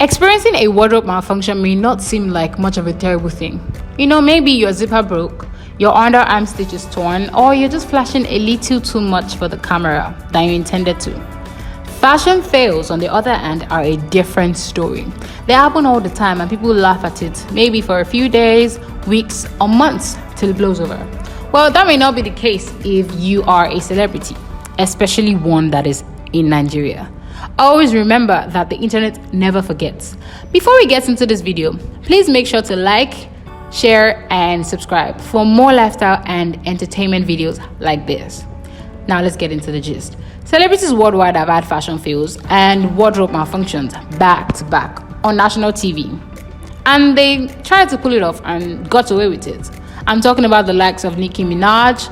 Experiencing a wardrobe malfunction may not seem like much of a terrible thing. Maybe your zipper broke, your underarm stitch is torn, or you're just flashing a little too much for the camera than you intended to. Fashion fails, on the other hand, are a different story. They happen all the time and people laugh at it, maybe for a few days, weeks, or months till it blows over. Well, that may not be the case if you are a celebrity, especially one that is in Nigeria. Always remember that the internet never forgets. Before we get into this video, please make sure to like, share, and subscribe for more lifestyle and entertainment videos like this. Now let's get into the gist. Celebrities worldwide have had fashion fails and wardrobe malfunctions back to back on national TV. And they tried to pull it off and got away with it. I'm talking about the likes of Nicki Minaj,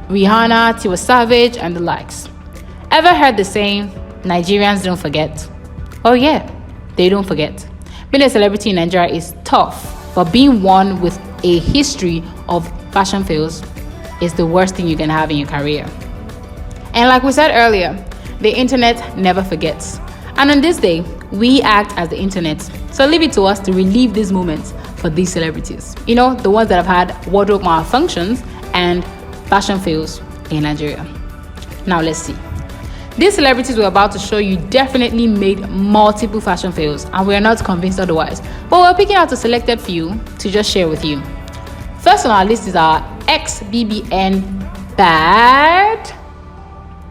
Rihanna, Tiwa Savage, and the likes. Ever heard the saying, Nigerians don't forget? Oh yeah, they don't forget. Being a celebrity in Nigeria is tough, but being one with a history of fashion fails is the worst thing you can have in your career. And like we said earlier, the internet never forgets. And on this day, we act as the internet. So leave it to us to relive these moments for these celebrities. The ones that have had wardrobe malfunctions and fashion fails in Nigeria. Now let's see. These celebrities we're about to show you definitely made multiple fashion fails, and we're not convinced otherwise. But we're picking out a selected few to just share with you. First on our list is our ex-BBN bad,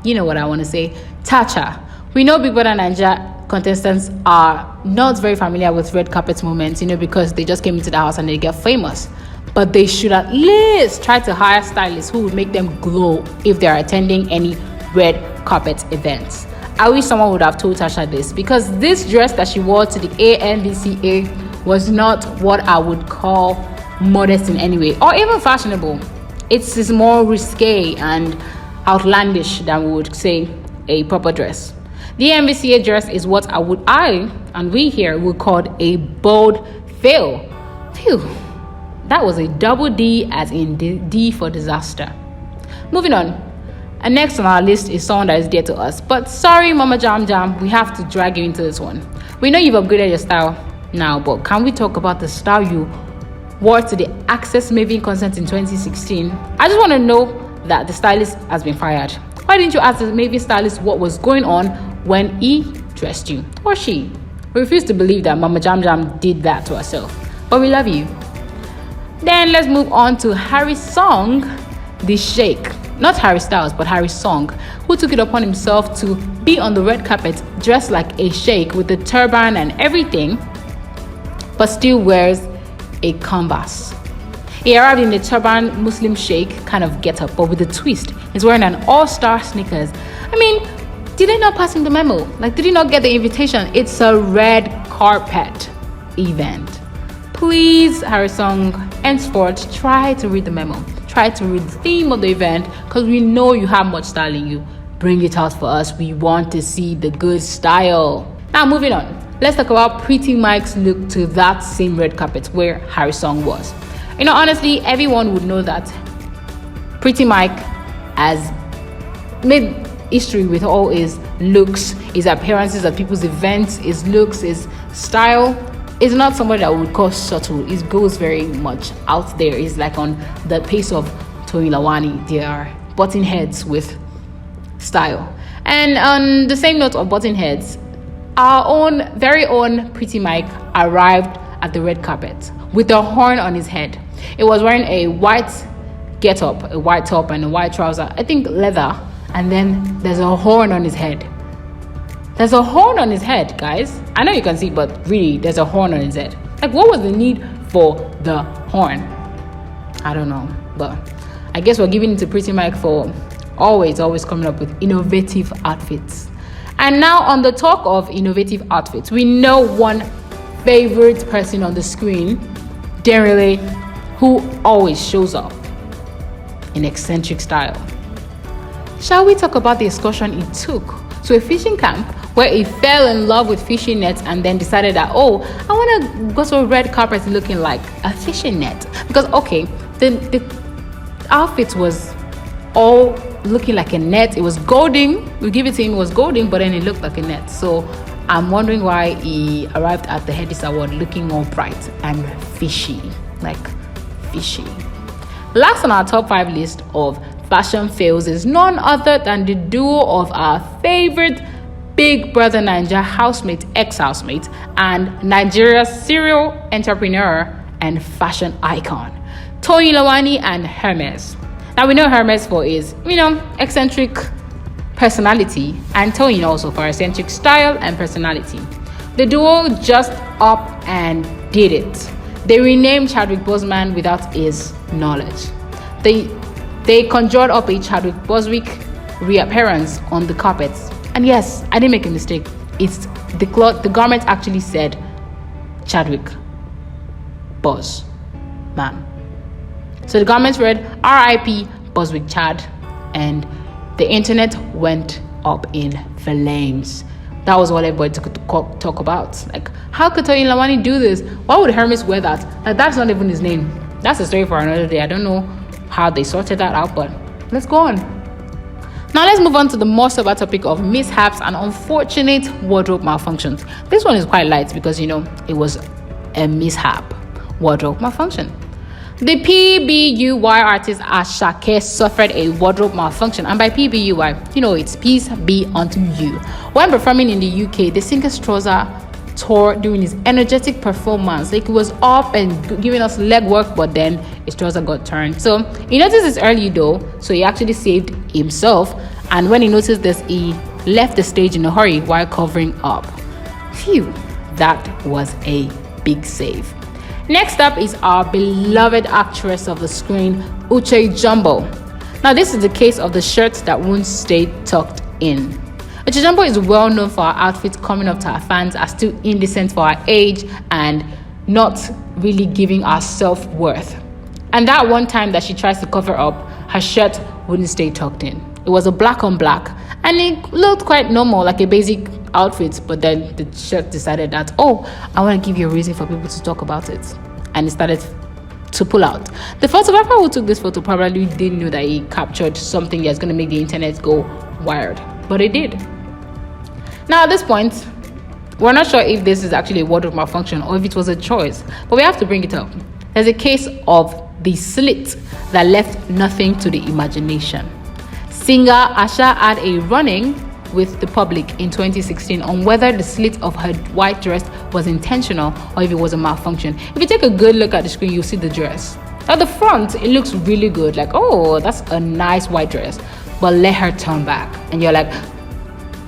you know what I want to say, Tacha. We know Big Brother Nigeria contestants are not very familiar with red carpet moments, because they just came into the house and they get famous. But they should at least try to hire stylists who would make them glow if they're attending any red carpet events. I wish someone would have told Tasha this, because this dress that she wore to the ANVCA was not what I would call modest in any way, or even fashionable. It's more risque and outlandish than we would say a proper dress. The MVCA dress is what I and we here would call a bold fail. Phew, that was a double D, as in D for disaster. Moving on. And next on our list is someone that is dear to us. But sorry, Mama Jam Jam, we have to drag you into this one. We know you've upgraded your style now, but can we talk about the style you wore to the Access Maven concert in 2016? I just want to know that the stylist has been fired. Why didn't you ask the Maven stylist what was going on when he dressed you, or she? We refuse to believe that Mama Jam Jam did that to herself, but we love you. Then let's move on to Harry's song, The Shake. Not Harry Styles, but Harry's song, who took it upon himself to be on the red carpet dressed like a sheikh with the turban and everything, but still wears a canvas. He arrived in the turban Muslim sheikh kind of getup, but with a twist. He's wearing an all-star sneakers. Did they not pass him the memo? Did he not get the invitation? It's a red carpet event. Please, Harry Song, henceforth, try to read the memo. Try to read the theme of the event, because we know you have much style in you. Bring it out for us. We want to see the good style. Now, moving on. Let's talk about Pretty Mike's look to that same red carpet where Harry Song was. Honestly, everyone would know that Pretty Mike has made history with all his looks, his appearances at people's events, his looks, his style. Is not somebody that would call subtle. It goes very much out there. It's like on the pace of Tony Lawani. They are butting heads with style. And on the same note of butting heads, our very own Pretty Mike arrived at the red carpet with a horn on his head. He was wearing a white get-up, a white top and a white trouser, I think leather, and then there's a horn on his head. There's a horn on his head, guys. I know you can see, but really, there's a horn on his head. What was the need for the horn? I don't know, but I guess we're giving it to Pretty Mike for always coming up with innovative outfits. And now, on the talk of innovative outfits, we know one favorite person on the screen, Derele, who always shows up in eccentric style. Shall we talk about the excursion he took to a fishing camp where he fell in love with fishing nets and then decided that, I want to go to a red carpet looking like a fishing net? Because, the outfit was all looking like a net. It was golden. We give it to him, it was golden, but then it looked like a net. So I'm wondering why he arrived at the Headies Award looking all bright and fishy. Like, fishy. Last on our top 5 list of fashion fails is none other than the duo of our favorite Big Brother Naija housemate, ex-housemate, and Nigeria's serial entrepreneur and fashion icon, Toyin Lawani and Hermes. Now, we know Hermes for his, eccentric personality, and Toyin also for eccentric style and personality. The duo just up and did it. They renamed Chadwick Boseman without his knowledge. They conjured up a Chadwick Boswick reappearance on the carpets. And yes, I didn't make a mistake. It's the garment actually said Chadwick Boseman. So the garments read R.I.P. Boswick Chad, and the internet went up in flames. That was what everybody took to talk about. Like, how could Toyin Lawani do this? Why would Hermes wear that? Like, that's not even his name. That's a story for another day. I don't know how they sorted that out, but let's go on. Now let's move on to the more sober topic of mishaps and unfortunate wardrobe malfunctions. This one is quite light because, it was a mishap. Wardrobe malfunction. The PBUY artist Asake suffered a wardrobe malfunction, and by PBUY, it's peace be unto you. When performing in the UK, the singer's trouser tore during his energetic performance. Like, he was up and giving us leg work, but then his trouser got turned. So he noticed this early though, so he actually saved himself. And when he noticed this, he left the stage in a hurry while covering up. Phew, that was a big save. Next up is our beloved actress of the screen, Uche Jumbo. Now, this is the case of the shirt that won't stay tucked in. Uche Jumbo is well known for her outfits coming up to her fans as too indecent for her age and not really giving her self-worth. And that one time that she tries to cover up, her shirt wouldn't stay tucked in. It was a black on black, and it looked quite normal, like a basic outfit, but then the shirt decided that, I want to give you a reason for people to talk about it, and it started to pull out. The photographer who took this photo probably didn't know that he captured something that's going to make the internet go wild, but it did. Now, at this point, we're not sure if this is actually a wardrobe malfunction or if it was a choice, but we have to bring it up. There's a case of the slit that left nothing to the imagination. Singer Asha had a run-in with the public in 2016 on whether the slit of her white dress was intentional or if it was a malfunction. If you take a good look at the screen, you'll see the dress. At the front, it looks really good, like, that's a nice white dress, but let her turn back and you're like,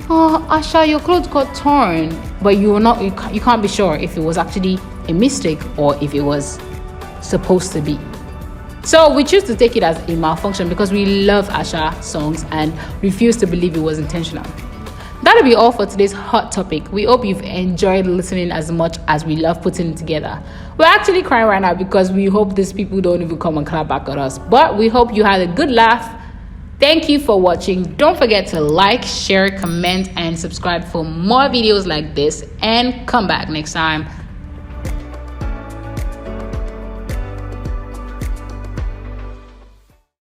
Asha, your clothes got torn, but you can't be sure if it was actually a mistake or if it was supposed to be. So we choose to take it as a malfunction because we love Asha songs and refuse to believe it was intentional. That'll be all for today's hot topic. We hope you've enjoyed listening as much as we love putting it together. We're actually crying right now because we hope these people don't even come and clap back at us. But we hope you had a good laugh. Thank you for watching. Don't forget to like, share, comment, and subscribe for more videos like this. And come back next time.